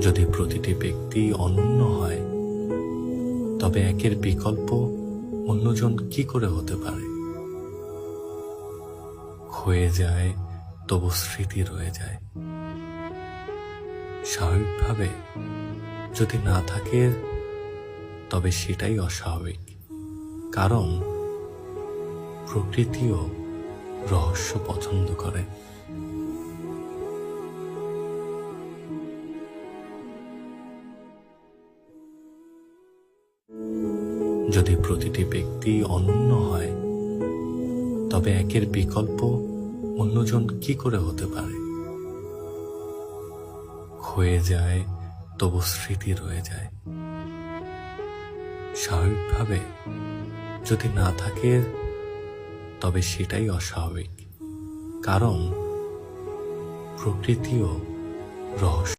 যদি প্রতিটি ব্যক্তি অনন্য হয়, তবে একের বিকল্প অন্যজন কি করে হতে পারে? ক্ষয়ে যায় তবু স্মৃতি রয়ে যায়। স্বাভাবিকভাবে যদি না থাকে, তবে সেটাই অস্বাভাবিক, কারণ প্রকৃতিও রহস্য পছন্দ করে। যদি প্রতিটি ব্যক্তি অনন্য হয়, তবে একের বিকল্প অন্যজন কি করে হতে পারে? ক্ষয়ে যায় তবু স্মৃতি রয়ে যায়। স্বাভাবিকভাবে যদি না থাকে, তবে সেটাই অস্বাভাবিক, কারণ প্রকৃতিও রহস্য